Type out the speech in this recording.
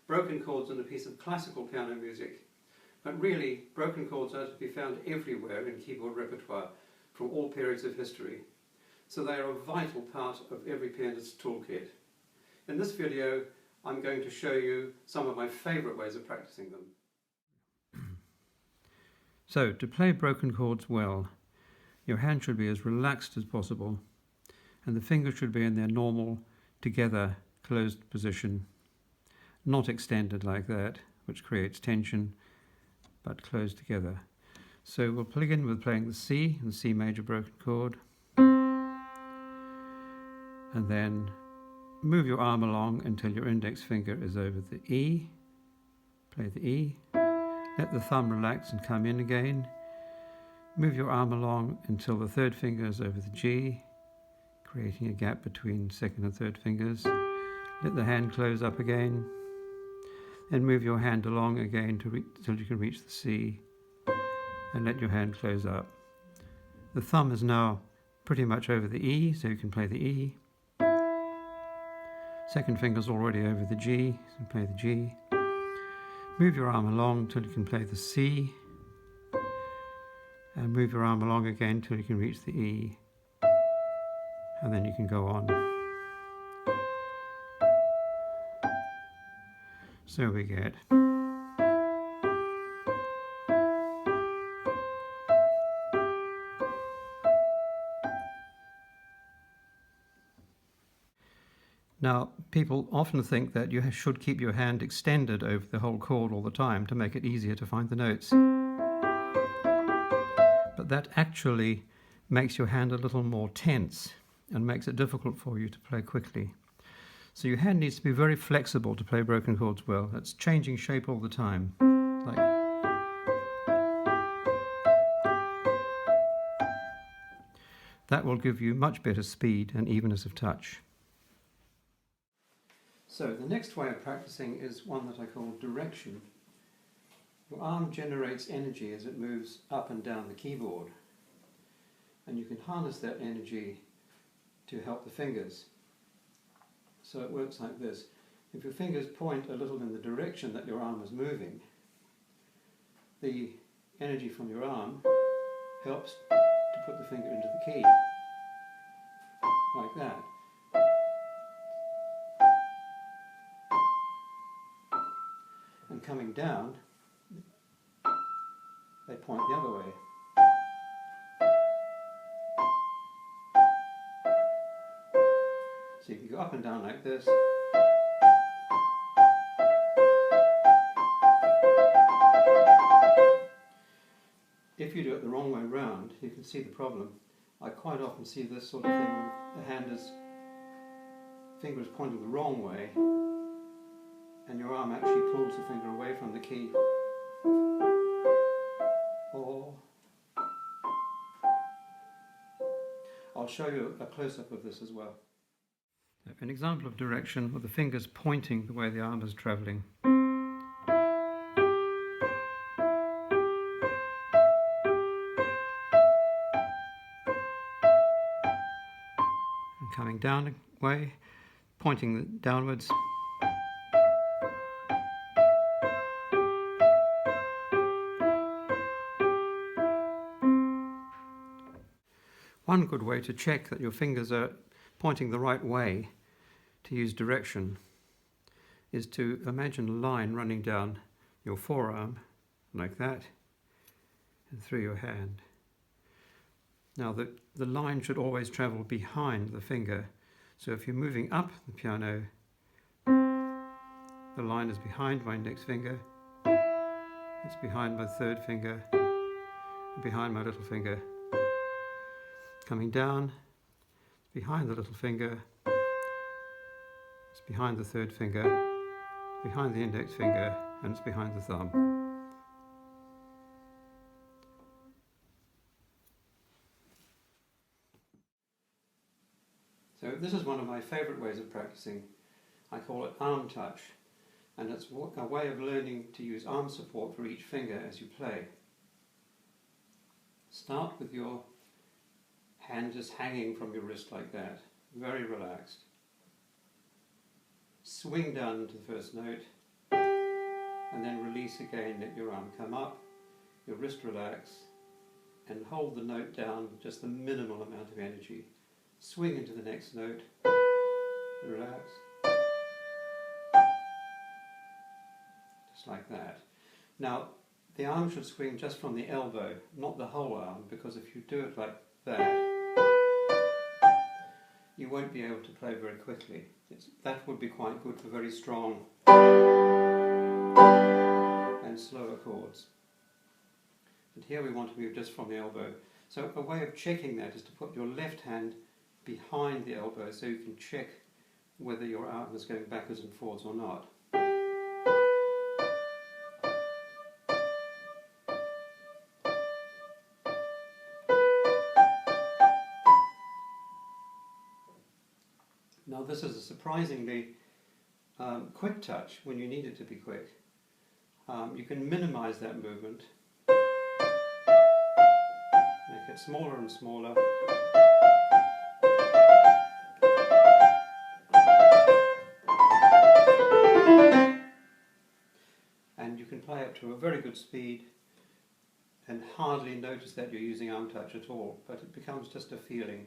broken chords in a piece of classical piano music, but really broken chords are to be found everywhere in keyboard repertoire from all periods of history, so they are a vital part of every pianist's toolkit. In this video I'm going to show you some of my favourite ways of practicing them. So, to play broken chords well, your hand should be as relaxed as possible and the fingers should be in their normal, together, closed position, not extended like that, which creates tension, but closed together. So we'll begin with playing the C major broken chord, and then move your arm along until your index finger is over the E, play the E, let the thumb relax and come in again, move your arm along until the third finger is over the G, creating a gap between second and third fingers, let the hand close up again, then move your hand along again until you can reach the C, and let your hand close up. The thumb is now pretty much over the E, so you can play the E. Second finger's already over the G, so you can play the G. Move your arm along until you can play the C, and move your arm along again until you can reach the E, and then you can go on. So we get Now, people often think that you should keep your hand extended over the whole chord all the time to make it easier to find the notes. But that actually makes your hand a little more tense and makes it difficult for you to play quickly. So your hand needs to be very flexible to play broken chords well. It's changing shape all the time. Like that will give you much better speed and evenness of touch. So the next way of practicing is one that I call direction. Your arm generates energy as it moves up and down the keyboard, and you can harness that energy to help the fingers. So it works like this. If your fingers point a little in the direction that your arm is moving, the energy from your arm helps to put the finger into the key, like that. And coming down, they point the other way. So if you go up and down like this, if you do it the wrong way round, you can see the problem. I quite often see this sort of thing when the finger is pointing the wrong way, and your arm actually pulls the finger away from the key. Or I'll show you a close-up of this as well. An example of direction with the fingers pointing the way the arm is travelling. And coming down a way, pointing downwards. One good way to check that your fingers are pointing the right way to use direction is to imagine a line running down your forearm like that and through your hand. Now the line should always travel behind the finger, so if you're moving up the piano, the line is behind my index finger, it's behind my third finger, and behind my little finger. Coming down, behind the little finger, it's behind the third finger, behind the index finger, and it's behind the thumb. So this is one of my favourite ways of practicing. I call it arm touch, and it's a way of learning to use arm support for each finger as you play. Start with your hand just hanging from your wrist like that, very relaxed. Swing down to the first note, and then release again, let your arm come up, your wrist relax, and hold the note down with just the minimal amount of energy. Swing into the next note, relax, just like that. Now, the arm should swing just from the elbow, not the whole arm, because if you do it like that, you won't be able to play very quickly. That would be quite good for very strong and slower chords. But here we want to move just from the elbow. So a way of checking that is to put your left hand behind the elbow so you can check whether your arm is going backwards and forwards or not. Now this is a surprisingly quick touch when you need it to be quick. You can minimize that movement, make it smaller and smaller, and you can play up to a very good speed and hardly notice that you're using arm touch at all, but it becomes just a feeling.